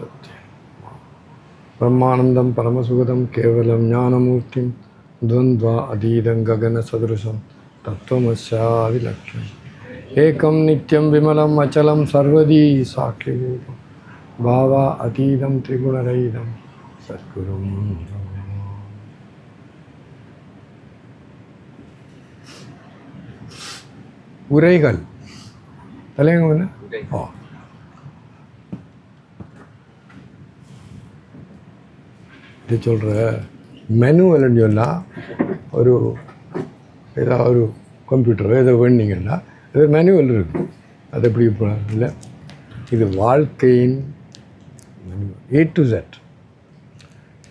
सत्यं ब्रह्मानन्दं परमसुखदं केवलं ज्ञानमूर्तिं द्वन्द्वा अतीतं गगनसदृशं तत्त्वमस्यादिलक्ष्यम् एकं नित्यं विमलम् अचलं सर्वदी साक्षिरूपं भावा अतीतं त्रिगुणरहितं सद्गुरुं உரைகள் தலையங்க என்ன இது சொல்கிற மெனுவல்னு சொன்னால் ஒரு ஏதாவது ஒரு கம்ப்யூட்டரோ ஏதோ வேணுங்கன்னா அது மேனுவல் இருக்குது. அது எப்படி இல்லை, இது வாழ்க்கையின் A to Z.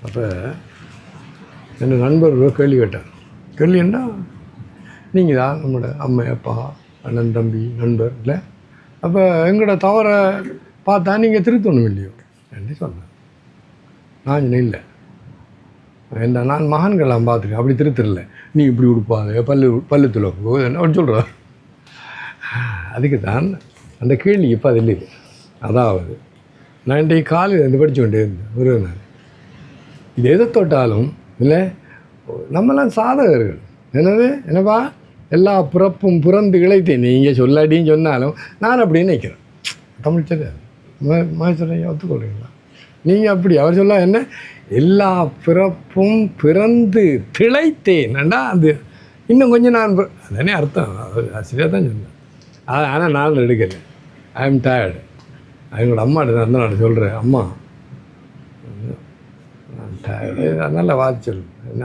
அப்போ என் நண்பர் கேள்வி கேட்டார். கேள்வி என்ன, நீங்கள் தான் நம்மளோட அம்மா அப்பா அண்ணன் தம்பி நண்பர் இல்லை, அப்போ எங்களோட தவறை பார்த்தா நீங்கள் திருத்தணும் இல்லையோ என்று சொன்னேன். நான் சொன்னேன் இல்லை, என்ன நான் மகான்கள்லாம் பார்த்துருக்கேன், அப்படி திருத்தரில்லை, நீ இப்படி கொடுப்பாத பல்லு துளக்கோ அப்படி சொல்கிறார். அதுக்கு தான் அந்த கேள்வி இப்போ அது இல்லை. அதாவது நான் இன்றைக்கு காலையில் இருந்து படித்து கொண்டே இருந்தேன். ஒரு நாள் இது எதை தொட்டாலும் இல்லை, நம்மளாம் சாதகர்கள். என்னப்பா எல்லா பிறப்பும் பிறந்து இழைத்தேன், நீங்கள் சொல்லாட்டின்னு சொன்னாலும் நான் அப்படின்னு நினைக்கிறேன். தமிழ் தெரியாது சொல்ல ஒத்துக்கொள்றீங்களா நீங்கள்? அப்படி அவர் சொல்ல என்ன, எல்லா பிறப்பும் பிறந்து திளைத்தேன்டா, அது இன்னும் கொஞ்சம் நான் அதனே அர்த்தம். அவர் சரியாக தான் சொன்னேன். ஆனால் நான் எடுக்கலை. I am tired. அவங்களோட அம்மாட்ட அந்த நான் சொல்கிறேன், அம்மா நான் டயர்டு, நல்ல வார்த்தை சொல்லுவேன். என்ன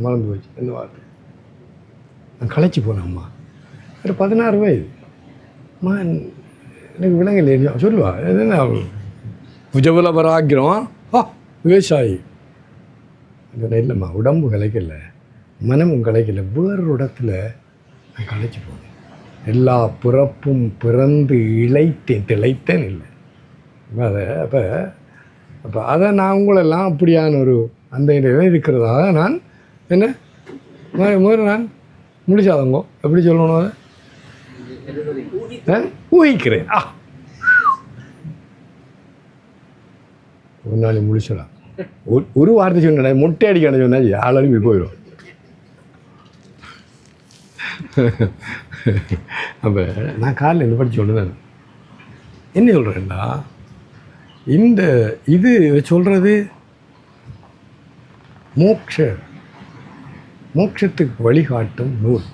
மறந்து போச்சு என்ன வார்த்தை, நான் களைச்சி போனேன். அம்மா ஒரு 16 வயது அம்மா, எனக்கு விலங்கல்லையா சொல்லுவா, என்ன புஜபல பராக்கிறோம் விவசாயி. இல்லைம்மா, உடம்பு கலைக்கல, மனமும் கலைக்கல, வேறொரு இடத்துல நான் களைச்சி போனேன். எல்லா பிறப்பும் பிறந்து திளைத்தேன் இல்லை அதை. அப்போ அதை நான் உங்களெல்லாம் அப்படியான ஒரு அந்த இடையில இருக்கிறதாக நான் என்ன முதல்ல நான் முடிச்சாதங்கோ எப்படி சொல்லணும், அதை ஊகிக்கிறேன். ஒரு நாள் முடிச்சிடலாம். ஒரு வார்த்தை சொன்ன மொட்டை அடிக்கணும் சொன்னா ஆளுமே போயிடும். அப்போ நான் காலையில் இந்த படித்து கொண்டு தான் என்ன சொல்கிறேன்னா, இந்த இது சொல்கிறது மோட்சத்துக்கு வழிகாட்டும் நூல்,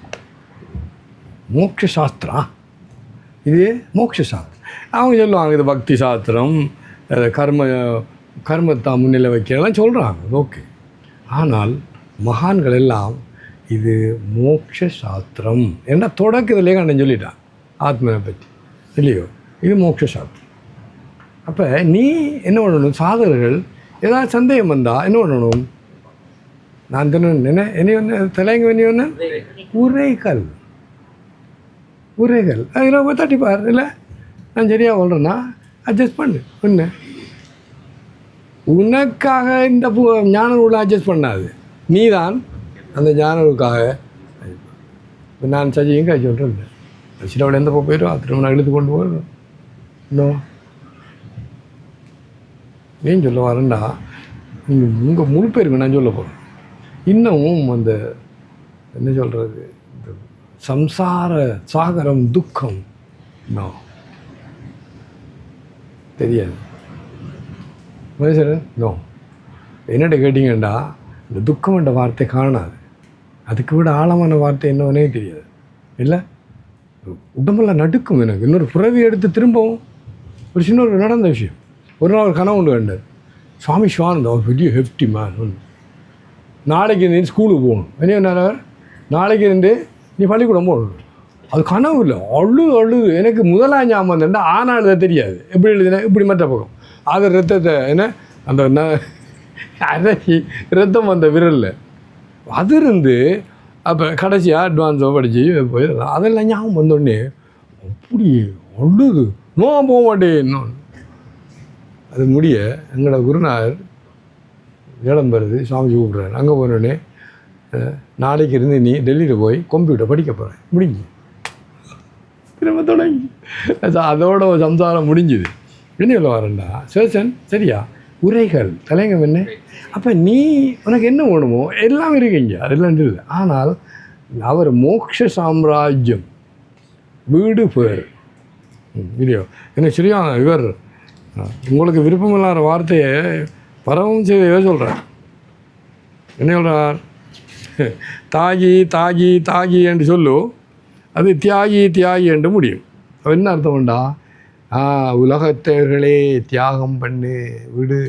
மோட்ச சாஸ்திரம். இது மோட்ச சாஸ்திரம். அவங்க சொல்லுவாங்க இது பக்தி சாஸ்திரம், கர்மத்தை முன்னிலை வைக்கிறதெல்லாம் சொல்கிறாங்க, ஓகே. ஆனால் மகான்கள் எல்லாம் இது மோட்ச சாஸ்திரம் என்ன தொடக்கத்திலே கண்ணன் சொல்லிட்டான், ஆத்மனை பற்றி இல்லையோ, இது மோட்ச சாஸ்திரம். அப்போ நீ என்ன பண்ணணும், சாதகர்கள் ஏதாவது சந்தேகம் வந்தால் என்ன பண்ணணும், நான் என்ன ஒன்று தலைங்க வேண்டிய ஒன்று உரைகள் அதில் போய் தட்டிப்பார். இல்லை நான் சரியாக சொல்கிறேன்னா அட்ஜஸ்ட் பண்ணு. ஒன்று உனக்காக இந்த ஞான நூலை அட்ஜஸ்ட் பண்ணாது, நீ தான் அந்த ஞானவுக்காக. இப்போ நான் சஜியும் கழிச்சு சொல்கிறேன், சிலவோட எந்த போயிடும் திரும்ப நான் இழுத்து கொண்டு போயிடும். இன்னும் ஏன் சொல்ல வரேன்டா, நீங்கள் உங்கள் முழு பேருக்கு நான் சொல்ல போகிறேன். இன்னமும் அந்த என்ன சொல்கிறது, இந்த சம்சார சாகரம் துக்கம் இன்னும் தெரியாது மனுஷன். நோ, என்னட்ட கேட்டிங்கண்டா இந்த துக்கம் என்ற வார்த்தை காணாது, அதுக்கு விட ஆழமான வார்த்தை என்னவனே தெரியாது. இல்லை உடம்பெல்லாம் நடுக்கும் எனக்கு. இன்னொரு புறவி எடுத்து திரும்பவும் ஒரு சின்ன ஒரு நடந்த விஷயம். ஒரு நாள் ஒரு கனவு ஒன்று கண்டார். சுவாமி சிவானந்தம் அவர் பெரிய ஹெஃப்டி மேன் ஒன்று. நாளைக்கு இருந்து ஸ்கூலுக்கு போகணும், என்ன நாளைக்கு இருந்து நீ பள்ளிக்கூடம் போகணும். அது கனவு இல்லை, அழுது எனக்கு முதலாம் ஞாபகம் வந்தேன்டா. ஆனால் எழுத தெரியாது, எப்படி எழுதுனா இப்படி மற்ற பக்கம் அது ரத்தத்தை என்ன அந்த அரைச்சி ரத்தம் வந்த விரலில் அது இருந்து அப்போ கடைசியாக அட்வான்ஸாக படித்து போயிடலாம். அதெல்லாம் ஞாபகம் வந்தோடனே அப்படி அழுது நோன் போக மாட்டேன் இன்னொன்று. அது முடிய எங்களோட குருநாதர் இடம் வருது, சுவாமி கூப்பிட்றாரு. அங்கே போனோடனே நாளைக்கு இருந்து நீ டெல்லியில் போய் கம்ப்யூட்டர் படிக்க போகிறேன் முடிஞ்சு திரும்ப தொடங்கி அதோட சம்சாரம் முடிஞ்சுது. என்ன சொல்ல வரேன்டா சேஷன் சரியா உரைகள் தலைங்க என்ன அப்போ நீ உனக்கு என்ன வேணுமோ எல்லாம் இருக்குங்க அதெல்லாம் இல்லை. ஆனால் அவர் மோட்ச சாம்ராஜ்யம் வீடு பேர் இல்லையோ என்ன சரியா இவர் உங்களுக்கு விருப்பமில்லாத வார்த்தையை பரவும் செய்ய சொல்கிறார். என்ன சொல்கிறார்? தாகி தாகி தாகி என்று சொல்லு அது தியாகி தியாகி என்று முடியும். அது என்ன அர்த்தம் உண்டா? உலகத்தவர்களே தியாகம் பண்ணு விடு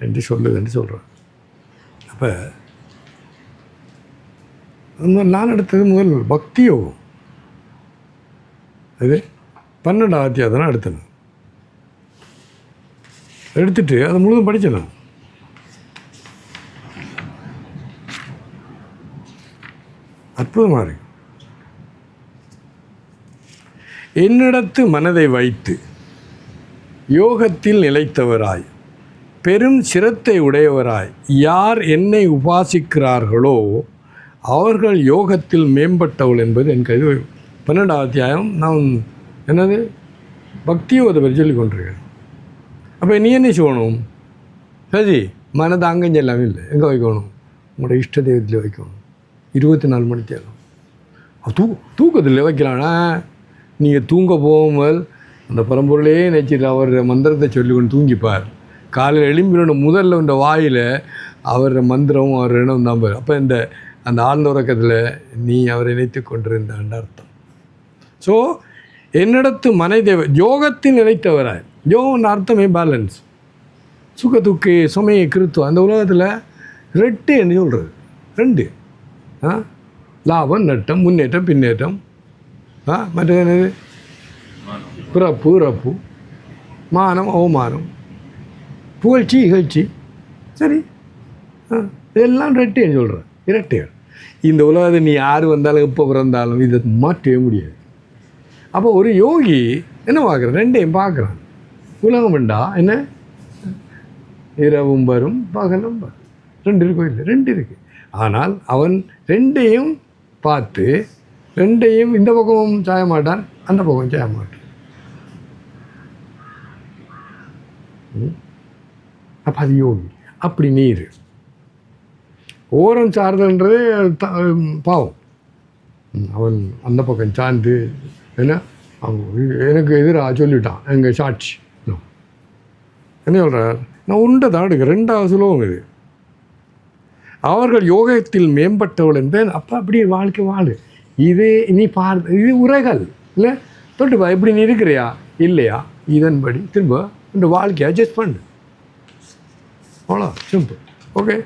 என்று சொல்லுதுன்னு சொல்கிறார். அப்போ நான் எடுத்தது முதல் பக்தி யோகம். அது 12 அத்தியாயம் தான் எடுத்தேன். எடுத்துட்டு அதை முழுதும் படித்தேன். நான் அற்புதமாக இருக்கு. என்னிடத்து மனதை வைத்து யோகத்தில் நிலைத்தவராய் பெரும் சிரத்தை உடையவராய் யார் என்னை உபாசிக்கிறார்களோ அவர்கள் யோகத்தில் மேம்பட்டவள் என்பது என் கைது. 12 அத்தியாயம் நான் என்னது பக்தியோ அதை பற்றி சொல்லி கொண்டிருக்கேன். அப்போ நீ என்ன செய்யணும்? சரி மனதை அங்கே எல்லாமே இல்லை எங்கே வைக்கணும்? உங்களோட இஷ்ட தெய்வத்தில் வைக்கணும். 24 மணி தேவை தூக்கத்தில் வைக்கலாம்னா நீங்கள் தூங்க போகும்போது அந்த பரம்பொருளே நினச்சிட்டு அவர் மந்திரத்தை சொல்லிக்கொண்டு தூங்கிப்பார். காலையில் எழும்பினோட முதல்ல இந்த வாயில் அவர் மந்திரமும் அவர் இடம் தான் பார். அப்போ அந்த ஆழ்ந்த உறக்கத்தில் நீ அவரை நினைத்து கொண்டிருந்தான்ற அர்த்தம். ஸோ என்னிடத்து மனை தேவை யோகத்தில் நினைத்தவராய். யோகம்னு அர்த்தமே பேலன்ஸ். சுக துக்கு சுமையை கிருத்துவம் அந்த உலகத்தில் 2 என்ன சொல்கிறது 2 லாபம் நட்டம் முன்னேற்றம் பின்னேற்றம் மற்றது என்னது பிறப்பு இறப்பு மானம் அவமானம் புகழ்ச்சி இகழ்ச்சி. சரி இதெல்லாம் 2 சொல்கிறேன் இரட்டைகள். இந்த உலகத்தை நீ யார் வந்தாலும் எப்போ பிறந்தாலும் இதை மாற்றவே முடியாது. அப்போ ஒரு யோகி என்ன பார்க்குறான்? 2ஐயும் பார்க்குறான். உலகம் வேண்டா என்ன இரவும் வரும் பகலும் வரும் 2 இருக்கோ இல்லை 2 இருக்குது. ஆனால் அவன் 2ஐயும் பார்த்து 2ஐயும் இந்த பக்கமும் சாய மாட்டான் அந்த பக்கம் சாய மாட்டான். அப்போ அது யோகி. அப்படி நீர் ஓரம் சார்ந்தன்றது பாவம். அவன் அந்த பக்கம் சார்ந்து என்ன எனக்கு எதிராக சொல்லிட்டான் எங்கள் சாட்சி. என்ன சொல்கிறார்? நான் உண்டை தான் எடுக்க 2வது சுலோகம் இது. அவர்கள் யோகத்தில் மேம்பட்டவள் என்பேன். அப்போ அப்படியே வாழ்க்கை வாழு. இது நீ பார்த்து இது உரைகள் இல்லை தொட்டுப்பா எப்படி நீ இருக்கிறியா இல்லையா இதன்படி திரும்ப இந்த வாழ்க்கையை அட்ஜஸ்ட் பண்ணு. அவ்வளோ சிம்பிள். ஓகே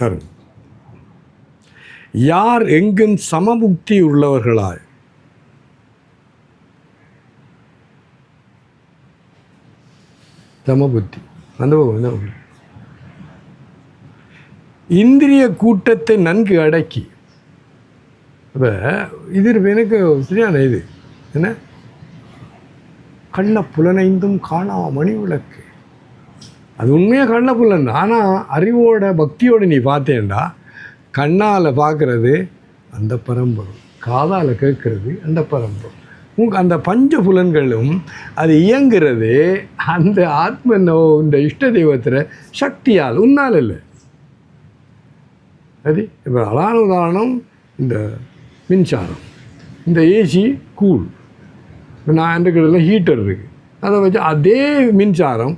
சரி. யார் எங்கும் சமபுக்தி உள்ளவர்களாய் சமபுத்தி அந்த இந்திரிய கூட்டத்தை நன்கு அடக்கி. இப்போ இது எனக்கு சரியான இது என்ன கள்ள புலனைந்தும் காணா மணி விளக்கு. அது உண்மையாக கள்ள புலன். ஆனால் அறிவோட பக்தியோடு நீ பார்த்தேன்டா கண்ணால் பார்க்குறது அந்த பரம்பொருள், காதால் கேட்குறது அந்த பரம்பொருள். அந்த பஞ்ச புலன்களும் அது இயங்குறது அந்த ஆத்மனோ இந்த இஷ்ட தெய்வத்தில் சக்தியால் உன்னால் இல்லை. சரி இப்போ அழகான உதாரணம் இந்த மின்சாரம். இந்த ஏசி கூல். இப்போ நான் எந்த கடையில் ஹீட்டர் இருக்குது அதை வச்சு அதே மின்சாரம்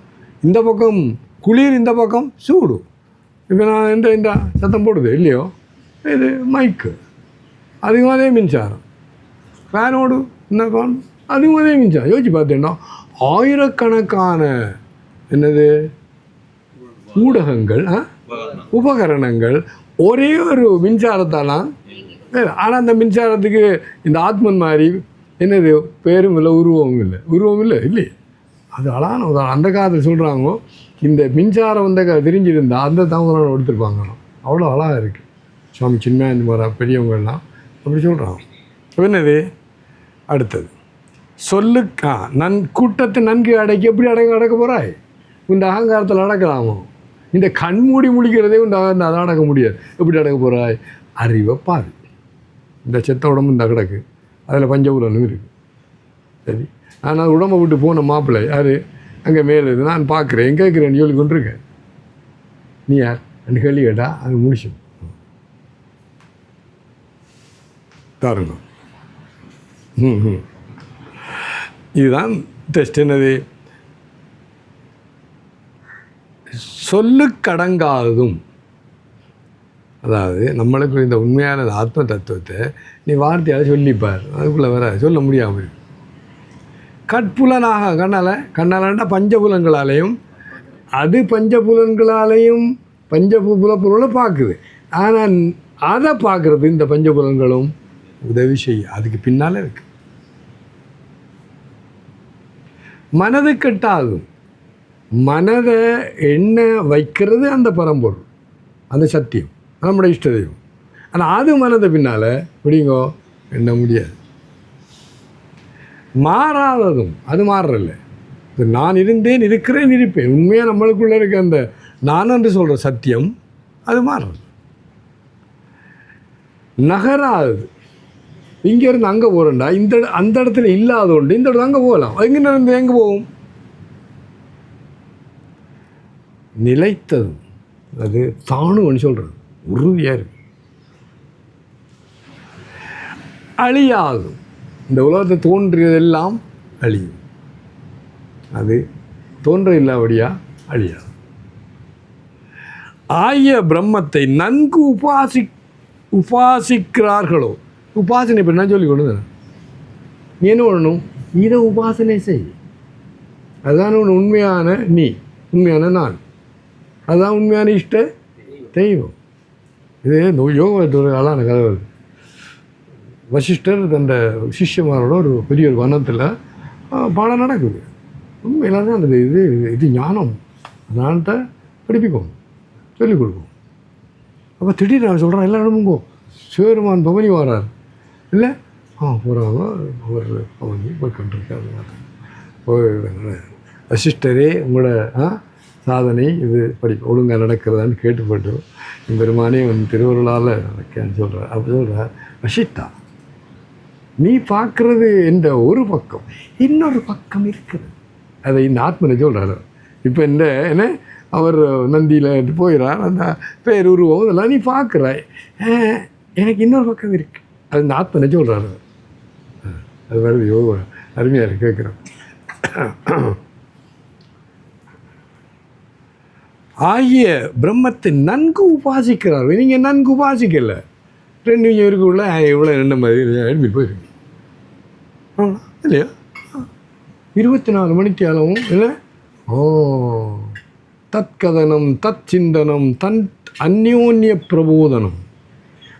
இந்த பக்கம் குளிர் இந்த பக்கம் சூடு. இப்போ நான் இந்த சத்தம் போடுது இல்லையோ இது மைக்கு அதுவும் அதே மின்சாரம். ஃபேனோடு என்ன காணும் அதுவும் அதே மின்சாரம். யோசிச்சு பார்த்தேன்னா ஆயிரக்கணக்கான என்னது ஊடகங்கள் உபகரணங்கள் ஒரே ஒரு மின்சாரத்தாலாம். ஆனால் அந்த மின்சாரத்துக்கு இந்த ஆத்மன் மாதிரி என்னது பேரும் இல்லை உருவமும் இல்லை இல்லையே. அது அழகான உதாரணம். அந்த காலத்தில் சொல்கிறாங்க இந்த மின்சாரம் தெரிஞ்சிருந்தா அந்த தாமரம் எடுத்துருப்பாங்க. அவ்வளோ அழகாக இருக்குது. சுவாமி சின்மயானந்த பெரியவங்கள்லாம் அப்படி சொல்கிறாங்க. என்னது அடுத்தது சொல்லு கூட்டத்தை நன்கு அடக்கி எப்படி அடக்க போகிறாய்? இந்த அகங்காரத்தில் அடக்கலாமோ? இந்த கண் மூடி முடிக்கிறதே அதை அடக்க முடியாது. எப்படி அடக்க போகிறாய்? அறிவை பாரு. இந்த செத்த உடம்பு இந்த கிடக்கு அதில் பஞ்சபுலனும் இருக்குது. சரி, நான் உடம்பை விட்டு போன மாப்பிள்ளை யார் அங்கே மேலே இது நான் பார்க்குறேன் கேட்குறேன்னு சொல்லி கொண்டிருக்கேன். நீ யார் ரெண்டு கேள்வி கேட்டா அது முடிச்சு தாருங்க. இதுதான் டெஸ்ட். என்னது? சொல்லுக்கடங்காததும். அதாவது நம்மளுக்கு இந்த உண்மையான ஆத்ம தத்துவத்தை நீ வார்த்தையால் சொல்லிப்பார், அதுக்குள்ளே வர சொல்ல முடியாமல். கட்புலனாக கண்ணாலண்டா பஞ்சபுலன்களாலேயும், அது பஞ்சபுலன்களாலேயும் பஞ்சபுலப்பொருளை பார்க்குது. ஆனால் அதை பார்க்குறது இந்த பஞ்சபுலன்களும் உதவி செய்ய அதுக்கு பின்னால் இருக்கு. மனது கெட்டாகும். மனதை எண்ண வைக்கிறது அந்த பரம்பொருள், அந்த சத்தியம், நம்முடைய இஷ்ட தெய்வம். ஆனால் அது மனதை பின்னால் விடிங்கோ எண்ண முடியாது. மாறாததும் அது மாறுறல்ல. நான் இருந்தேன், இருக்கிறேன், இருப்பேன், உண்மையாக நம்மளுக்குள்ளே இருக்க அந்த நான் என்று சொல்கிற சத்தியம் அது மாறுறது. நகராது. இங்கேருந்து அங்கே போகிறேன்டா, அந்த இடத்துல இல்லாத ஒன்று இந்த இடத்துல அங்கே போகலாம். எங்கே எங்கே போகும்? நிலைத்ததும் அது தாணுன்னு சொல்கிறது உறுதியாக இருக்கு. அழியாதும். இந்த உலகத்தை தோன்றியதெல்லாம் அழியும், அது தோன்ற இல்லாபடியா அழியாது. ஆய பிரம்மத்தை நன்கு உபாசிக்கிறார்களோ. உபாசனை இப்போ என்ன சொல்லி கொண்டு நீ என்ன பண்ணணும்? இதை உபாசனை செய். அதுதான் ஒன்று உண்மையான நீ, உண்மையான நான், அதுதான் உண்மையான இஷ்ட தெய்வம். இது யோகத்தோட ஆளான கதை. வசிஷ்டர் தந்த சிஷ்யமாரோட ஒரு பெரிய ஒரு வனத்தில் பாடம் நடக்குது. உண்மையில தான் அந்த இது ஞானம், ஞானத்தை படிப்பிக்கும், சொல்லிக் கொடுக்கும். அப்போ திடீர்னு நான் சொல்கிறேன், எல்லா இடமுங்கோ சிவருமான் பவனி வரார் இல்லை போகிறாங்க. அவர் பவனி போய் கொண்டிருக்காரு. வசிஷ்டரே உங்களோட சாதனை இது ஒழுங்காக நடக்கிறதான்னு கேட்டுப்பட்டு பெருமானே திருவருளால் நடக்கன்னு சொல்கிறார். அப்போ சொல்கிறார், வசிஷ்டா நீ பார்க்குறது என்ற ஒரு பக்கம், இன்னொரு பக்கம் இருக்குது. அதை இந்த ஆத்மனை சொல்கிறார். இப்போ என்ன அவர் நந்தியில் போயிடார், அந்த பேர் உருவம் இதெல்லாம் நீ பார்க்குறாய், எனக்கு இன்னொரு பக்கம் இருக்குது. அது இந்த ஆத்மனை சொல்கிறாரு. அது வருது யோகா அருமையாக இருக்கு கேட்குறேன். ஆகிய பிரம்மத்தை நன்கு உபாசிக்கிறார். நீங்கள் நன்கு உபாசிக்கல, ரெண்டு இருக்குள்ள இவ்வளோ என்ன மாதிரி அட்மிட் போயிருக்கு இல்லையா? 24 மணித்தியாலமும் இல்லை. தற்கதனம், தத் சிந்தனம், அந்யோன்ய பிரபோதனம்,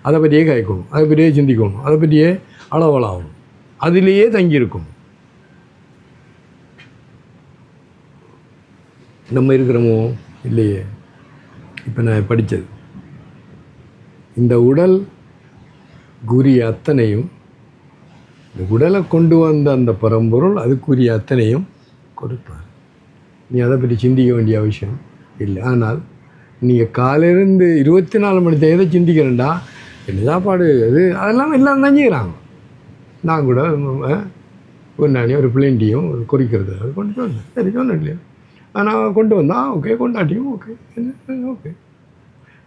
அதை பற்றியே கேட்கணும், அதை பற்றியே சிந்திக்கணும், அதை பற்றியே அளவலாகணும், அதிலேயே தங்கியிருக்கும். நம்ம இருக்கிறோமோ இல்லையே? இப்போ நான் படித்தது இந்த உடல் குறிய அத்தனையும், இந்த உடலை கொண்டு வந்த அந்த பரம்பொருள் அதுக்குரிய அத்தனையும் கொடுப்பார். நீ அதை பற்றி சிந்திக்க வேண்டிய அவசியம் இல்லை. ஆனால் நீங்கள் காலையிலேருந்து 24 மணி நேரம் எதை சிந்திக்கிறேன்டா, என்ன சாப்பாடு அது அதெல்லாம் எல்லாம் நஞ்சிக்கிறாங்க. நான் கூட பொன்னானி ஒரு பிளேண்டியும் குறிக்கிறது அது கொண்டு வந்தேன். சரி சொன்னேன் இல்லையா? ஆனால் கொண்டு வந்தால் ஓகே, கொண்டாட்டியும் ஓகே, என்ன ஓகே.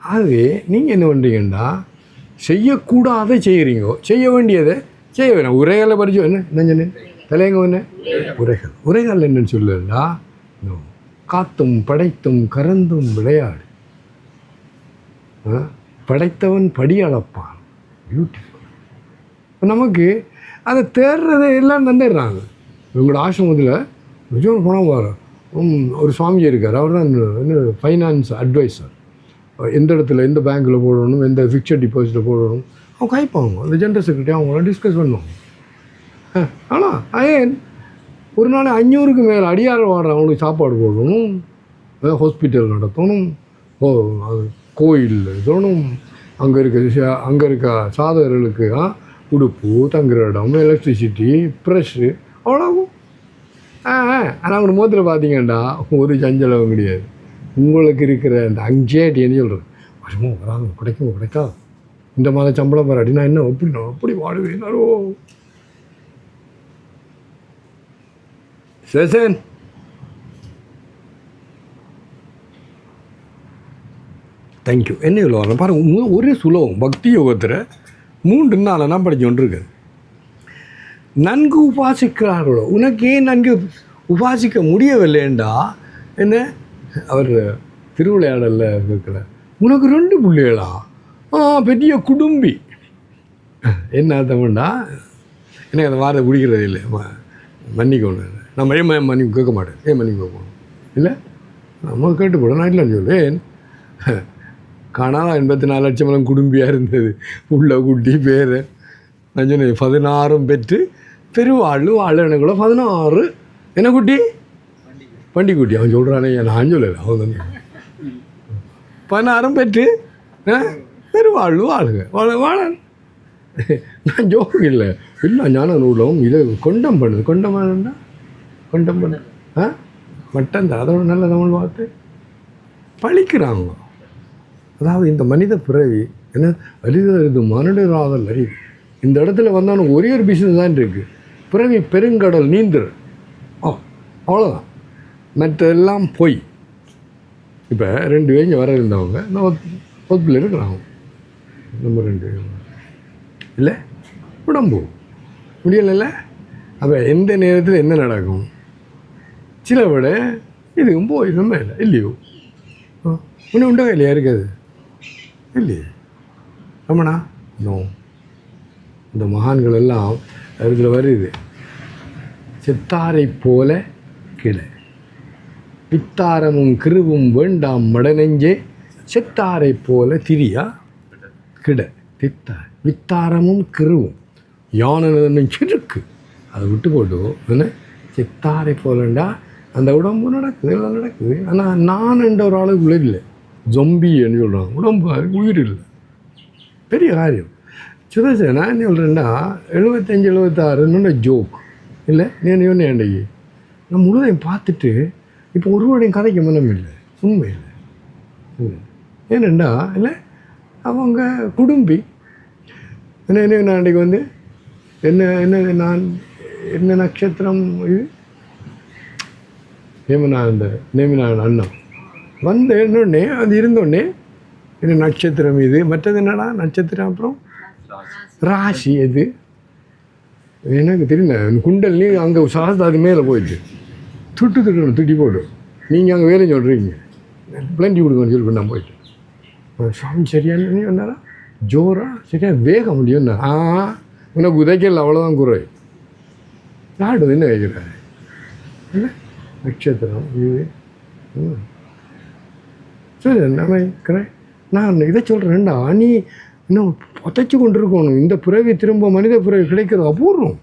ஆகவே நீங்கள் என்ன பண்ணுறீங்கன்னா, செய்யக்கூடாதை செய்கிறீங்கோ, செய்ய வேண்டியதை செய்ய வேணாம். உரைகளை படிச்சு என்ன சொன்னேன் தலையங்க என்ன உரைகள் என்னன்னு சொல்லுன்னா, காத்தும் படைத்தும் கறந்தும் விளையாடு, படைத்தவன் படி அளப்பான். பியூட்டிஃபுல். இப்போ நமக்கு அதை தேடுறதை எல்லாம் தந்துடுறாங்க. உங்களோட ஆசிரமத்தில் நிஜம் பணம் வர ஒரு சுவாமி இருக்கார், அவர் தான் என்ன ஃபைனான்ஸ் அட்வைசர். எந்த இடத்துல எந்த பேங்க்கில் போடணும், எந்த ஃபிக்ஸட் டிபாசிட்டில் போடணும் அவங்க கைப்பாங்க. அந்த ஜென்ரல் செக்ரட்டரி அவங்கள டிஸ்கஸ் பண்ணுவாங்க. ஆனால் ஏன் ஒரு நாள் 500க்கு மேலே அடியார வாடுற அவங்களுக்கு சாப்பாடு போடணும், ஹாஸ்பிட்டல் நடத்தணும், கோயில் இருக்கணும், அங்கே இருக்க சாதகர்களுக்கு உடுப்பு, தங்குற இடம், எலக்ட்ரிசிட்டி, ப்ரெஷ்ஷு அவ்வளோவும். ஆனால் அவங்க முகத்தில் பார்த்தீங்கன்னா ஒரு சஞ்சலம் கிடையாது. உங்களுக்கு இருக்கிற அந்த அங்கேட்டின்னு சொல்கிறது, வருமோ வராது, கிடைக்குமோ கிடைக்காது, இந்த மாதிரி சம்பளம் வராட்டி நான் என்ன அப்படி வாடுவேனாரோ. சேசன் தேங்க்யூ. என்ன சொல்லுவாங்க பாருங்க, ஒரே சுலபம் பக்தி யோகத்தில் 3 நாள் நான் படிச்சு கொண்டிருக்கேன். நன்கு உபாசிக்கிறார்களோ, உனக்கு ஏன் நன்கு உபாசிக்க முடியவில்லைண்டா என்ன அவர் திருவிளையாடலில் இருக்கிற உனக்கு 2 பிள்ளைகளா, பெரிய குடும்பி. என்ன அர்த்தம்டா, எனக்கு அந்த வார்த்தை பிடிக்கிறது இல்லை, மன்னிக்கணும். நம்ம ஏன் மன்னிப்பு கேட்க மாட்டேன், ஏன் மன்னிப்பு கேட்கணும் இல்லை, நம்ம கேட்டு போட நான் இல்லைன்னு சொல்லுவேன். காணாத 84 லட்சம் குடும்பியாக இருந்தது, உள்ள குட்டி பேர் நான் சொன்னேன். 16 பெற்று பெருவாழ்வு வாழணுக்குள்ள 16 என்ன குட்டி பண்டிக்குட்டி. அவன் சொல்கிறானே, நான் சொல்லலை, அவன் வந்து 16 பெற்று பெருவாழ்வு வாழுங்க வாழ. நான் ஜோக்கு இல்லை, இல்லை ஞான நூலம் இதை கொண்டம் பண்ணுது. கொண்டம் பண்ணு மட்டன் தான், அதோட நல்ல தமிழ் வார்த்தை பழிக்கிறாங்க. அதாவது இந்த மனித பிறவி என்ன வலிதாக இருக்குது, மனிதராதல் அறிவு. இந்த இடத்துல வந்தாலும் ஒரே ஒரு பிஸ்னஸ் தான் இருக்குது, பிறவி பெருங்கடல் நீந்துற. அவ்வளோதான், மற்றெல்லாம் பொய். இப்போ 2 பேர் இங்கே வர இருந்தவங்க ஒத்துப்பில் இருக்கிறாங்க, நம்ம 2 இல்லை உடம்பு முடியலைல்ல. அப்போ எந்த நேரத்தில் என்ன நடக்கும், சில விட இதுவும் போயிடும் இல்லை இல்லையோ, ஒன்றும் உண்டா இல்லையா இருக்காது இல்லையே ரமணா. நோ, இந்த மகான்கள் எல்லாம் இதில் வருது, செத்தாரை போல கிளை வித்தாரமும் கிருவும் வேண்டாம் மடநெஞ்சே, செத்தாரை போல திரியா கிட தித்தார் வித்தாரமும் கிருவும் யானை சிறுக்கு அதை விட்டு போட்டு என்ன செத்தாரை போலண்டா அந்த உடம்பு நடக்குது, எல்லாம் நடக்குது. ஆனால் நான் என்ற ஒரு ஆளுக்குள்ளே இல்லை, ஜொம்பின்னு சொல்கிறாங்க. உடம்பு உயிர் இல்லை, பெரிய காரியம். சுரேஷ் நான் என்ன சொல்கிறேன்னா 75 76 ஜோக் இல்லை, நீ ஒன்று ஏண்டைக்கு நான் முழுதையும் பார்த்துட்டு இப்போ ஒருவரையும் கதைக்க மனம் இல்லை, உண்மை இல்லை இல்லை. ஏனெண்டா இல்லை அவங்க குடும்பி என்ன என்ன நான் அன்றைக்கு வந்து என்ன என்ன நான் என்ன நட்சத்திரம் இது நேமினான் அண்ணன் வந்து என்னொன்னே அது இருந்தோடனே என்ன நட்சத்திரம் இது, மற்றது என்னடா நட்சத்திரம், அப்புறம் ராசி எது எனக்கு தெரியல. குண்டல் நீ அங்கே சாஸ்தாது மேலே போயிடுச்சு, திட்டி போட்டு நீங்கள் அங்கே வேலையும் சொல்கிறீங்க, பிளண்டி கொடுங்கன்னு சொல்லி நான் போயிட்டேன். சாமி சரியான நீ சொன்னாரா ஜோரா சரியா வேக முடியும்னா உனக்கு உதைக்கல, அவ்வளோதான் குறை. நாடு என்ன வைக்கிறாரு இல்லை நட்சத்திரம் இது சரி நம்ம நான் இதை சொல்கிறேன்டா, நீ இன்னும் புதைச்சி கொண்டு இருக்கணும். இந்த பிறவி திரும்ப மனித பிறவி கிடைக்கிறது அபூர்வம்.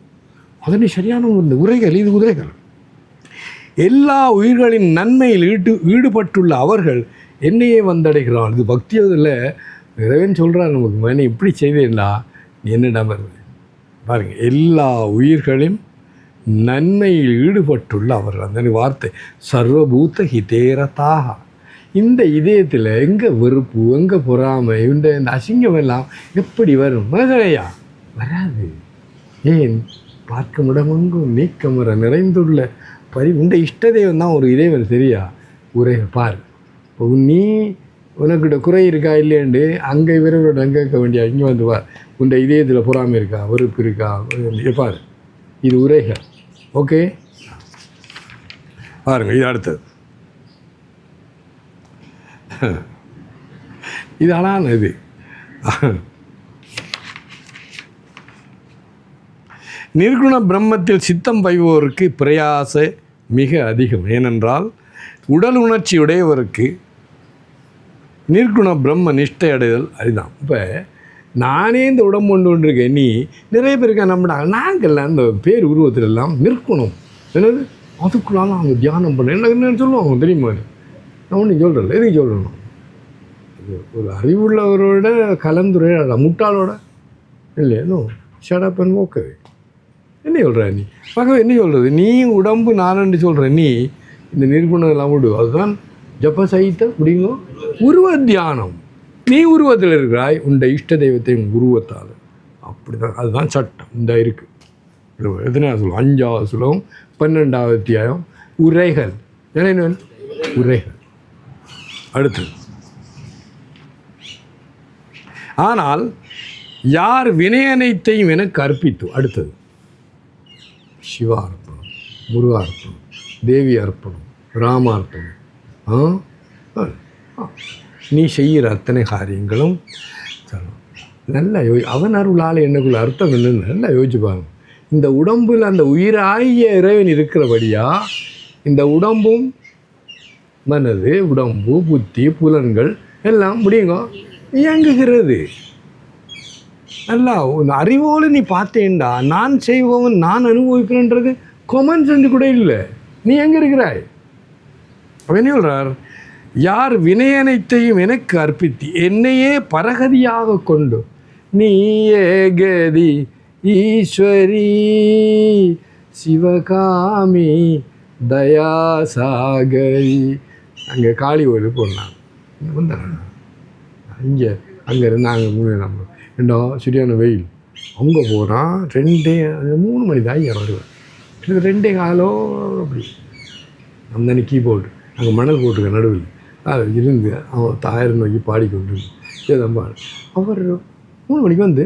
அதை நீ சரியான இந்த உரைகள் இது உரைகள். எல்லா உயிர்களின் நன்மையில் ஈடுபட்டுள்ள அவர்கள் என்னையே வந்தடைகிறான். இது பக்தியதில் இறைவன் சொல்கிறார் நமக்கு, மனி இப்படி செய்தேன்டா நீ என்னிடம் வருது பாருங்கள். எல்லா உயிர்களின் நன்மையில் ஈடுபட்டுள்ள அவர்கள், அந்த வார்த்தை சர்வபூத்த ஹிதேரதாக. இந்த இதயத்தில் எங்கே வெறுப்பு, எங்கே பொறாமை, இந்த அசிங்கம் எல்லாம் எப்படி வரும்? மகரையா வராது. ஏன் பார்க்கும் இடமெங்கும் நீக்கமர நிறைந்துள்ள இந்த இஷ்டதெய்வம் தான் ஒரு இறைவன். சரியா உரை பார், இப்போ நீ உனக்கிட்ட குறை இருக்கா இல்லையாண்டு அங்கே இவரோட அங்கே இருக்க வேண்டிய இங்கே வந்து பார், உண்ட இதயத்தில் பொறாமை இருக்கா, வெறுப்பு இருக்கா பார். இது உரைகள். ஓகே பாருங்க, இது அடுத்தது. இது ஆனால் இது நிர்குண பிரம்மத்தில் சித்தம் வைவோருக்கு பிரயாச மிக அதிகம். ஏனென்றால் உடல் உணர்ச்சியுடையவருக்கு நிர்குண பிரம்ம நிஷ்டை அடைதல் அதுதான். இப்போ நானே இந்த உடம்பு கொண்டு இருக்கேன், நீ நிறைய பேருக்கு நம்மடா நாங்கள் அந்த பேர் உருவத்தில் எல்லாம் நிற்கணும் என்னது அதுக்குள்ளாலும் அவங்க தியானம் பண்ண என்ன சொல்லுவாங்க தெரியுமா? நான் ஒன்றும் சொல்கிறேன், எதுக்கு சொல்லணும்? ஒரு அறிவுள்ளவரோட கலந்துரையாட முட்டாளோட இல்லையா ஷடப்பன் ஓகே. என்ன சொல்கிற நீ பார்க்கவே என்ன சொல்கிறது? நீ உடம்பு நானன்னு சொல்கிற நீ இந்த நிர்குணம் எல்லாம் விடு. அதுதான் ஜப்ப சைத்த அப்படிங்கோ உருவ தியானம். நீ உருவத்தில் இருக்கிறாய், உண்ட இஷ்ட தெய்வத்தை உருவத்தால். அப்படி தான், அதுதான் சட்டம். இந்த இருக்குது எத்தனை சொல்லுவோம்? 5வது சுலகம் 12வது அத்தியாயம் உரைகள். என்ன உரைகள். அடுத்தது, ஆனால் யார் வினையனைத்தையும் எனக்கு அர்ப்பித்து. அடுத்தது, சிவா அர்ப்பணம், முருகா அர்ப்பணம், தேவி அர்ப்பணம், ராம அர்ப்பணம். நீ செய்கிற அத்தனை காரியங்களும் நல்லா அவன் அருளால் என்னக்குள்ள அர்த்தம் என்னன்னு நல்லா யோசிச்சுப்பாங்க. இந்த உடம்பில் அந்த உயிராகிய இறைவன் இருக்கிறபடியா இந்த உடம்பும் மனது, உடம்பு, புத்தி, புலன்கள் எல்லாம் முடியுங்க இயங்குகிறது. நல்லா அறிவோடு நீ பார்த்தேன்டா, நான் செய்வோம் நான் அனுபவிக்கிறேன்றது கொமன் செஞ்சு கூட இல்லை. நீ எங்கே இருக்கிறாய்? என்ன சொல்கிறார்? யார் வினையனைத்தையும் எனக்கு அர்ப்பித்து என்னையே பரகதியாக கொண்டு நீயே கதி ஈஸ்வரி சிவகாமி தயாசாகரி. அங்கே காளி கோயிலுக்கு போனாங்க வந்தாங்க. இங்கே அங்கே நாங்கள் நம்ம ரெண்டோ சரியான வெயில். அங்கே போகிறான் 3 மணி தான் இங்கே வருவேன். எனக்கு 2 காலம் அப்படி அந்த கீபோர்டு அங்கே மணல் போட்டுருக்க நடுவில் அது இருந்து அவன் தாயார் நோக்கி பாடிக்கொண்டு ஏதம்பாள். அவர் 3 மணிக்கு வந்து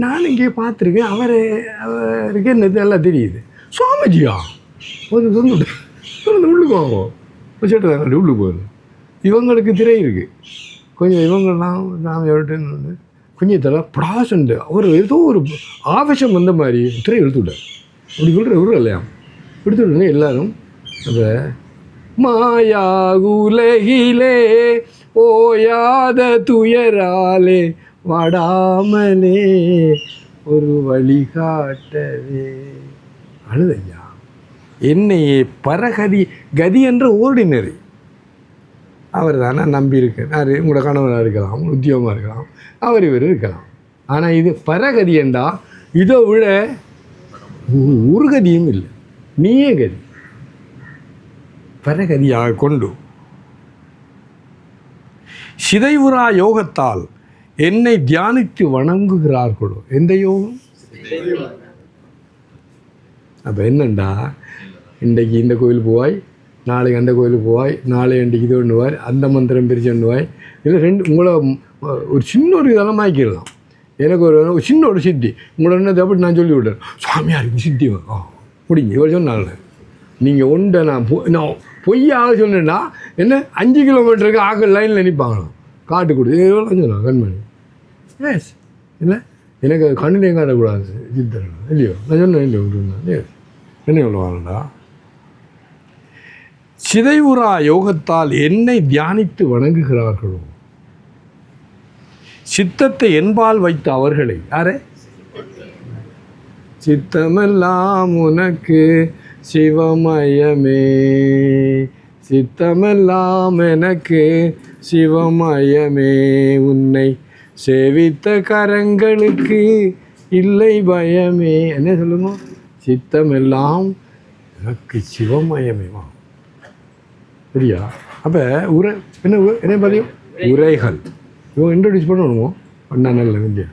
நான் இங்கே பார்த்துருக்கேன். அவருக்கு என்ன எல்லாம் தெரியுது. சுவாமிஜியா ஒரு சொந்த உள்ளுக்கு வாங்குவோம் சேட்டு தாங்க உள்ளுக்கு போகுது. இவங்களுக்கு திரை இருக்குது கொஞ்சம். இவங்கெல்லாம் சாமியோட்டு வந்து கொஞ்சம் தர ப்ராசண்ட் அவர் ஏதோ ஒரு ஆவேசம் வந்த மாதிரி திரை எடுத்து விட்டார். அப்படி சொல்கிற இவரும் இல்லையா எடுத்து விட்டோன்னே எல்லோரும் அந்த மாயா உலகிலே ஓயாத துயராலே வாடாமலே ஒரு வழிகாட்டவே அழுதையா. என்னையே பரகதி கதி என்ற ஓர்டினரி அவர் தானே நம்பியிருக்கேன். யார்? உங்களோட கணவனாக இருக்கலாம், உத்தியோகமாக இருக்கலாம், அவர் இவர் இருக்கலாம். ஆனால் இது பரகதி என்றா இதை விட ஒரு கதியும் இல்லை. நீயே கதி பரகதியாக கொண்டு சிதைவுரா யோகத்தால் என்னை தியானித்து வணங்குகிறார்களோ. எந்த யோகம்? அப்போ என்னண்டா, இன்றைக்கு இந்த கோயில் போவாய், நாளைக்கு அந்த கோயிலுக்கு போவாய், நாளை அன்றைக்கு இது பண்ணுவாய், அந்த மந்திரம் பிரித்து பண்ணுவாய். இல்லை 2 உங்களை ஒரு சின்ன ஒரு இதெல்லாம் மாய்க்கிடலாம். எனக்கு ஒரு சின்ன ஒரு சித்தி உங்களை என்னது அப்படி நான் சொல்லி விட்டேன். சுவாமியாருக்கு சித்தி முடிஞ்சு இவ்வளோ சொன்னால நீங்கள் ஒன்றை நான் பொய்யாக சொன்னேன்னா என்ன 5 கிலோமீட்டருக்கு ஆக்கள் லைனில் நிற்பாங்களாம் காட்டு கொடுத்து எவ்வளோ சொன்னான் கண்மணி. எஸ் இல்லை எனக்கு கண்ணிலையும் காட்டக்கூடாது சித்தர் இல்லையோ நான் சொன்னேன் இல்லையோ எஸ் என்ன எவ்வளோ வாங்கடா. சிதைவுரா யோகத்தால் என்னை தியானித்து வணங்குகிறார்களோ. சித்தத்தை என்பால் வைத்த அவர்களை யாரே? சித்தமெல்லாம் உனக்கு சிவமயமே, சித்தமெல்லாம் எனக்கு சிவமயமே, உன்னை சேவித்த கரங்களுக்கு இல்லை பயமே. என்ன சொல்லுங்க? சித்தமெல்லாம் எனக்கு சிவமயமேவா. சரியா? அப்போ என்ன என்ன பதியும் உரைகள் இவங்க இன்ட்ரடியூஸ் பண்ணணுமோ பண்ணா நல்ல இல்லையா?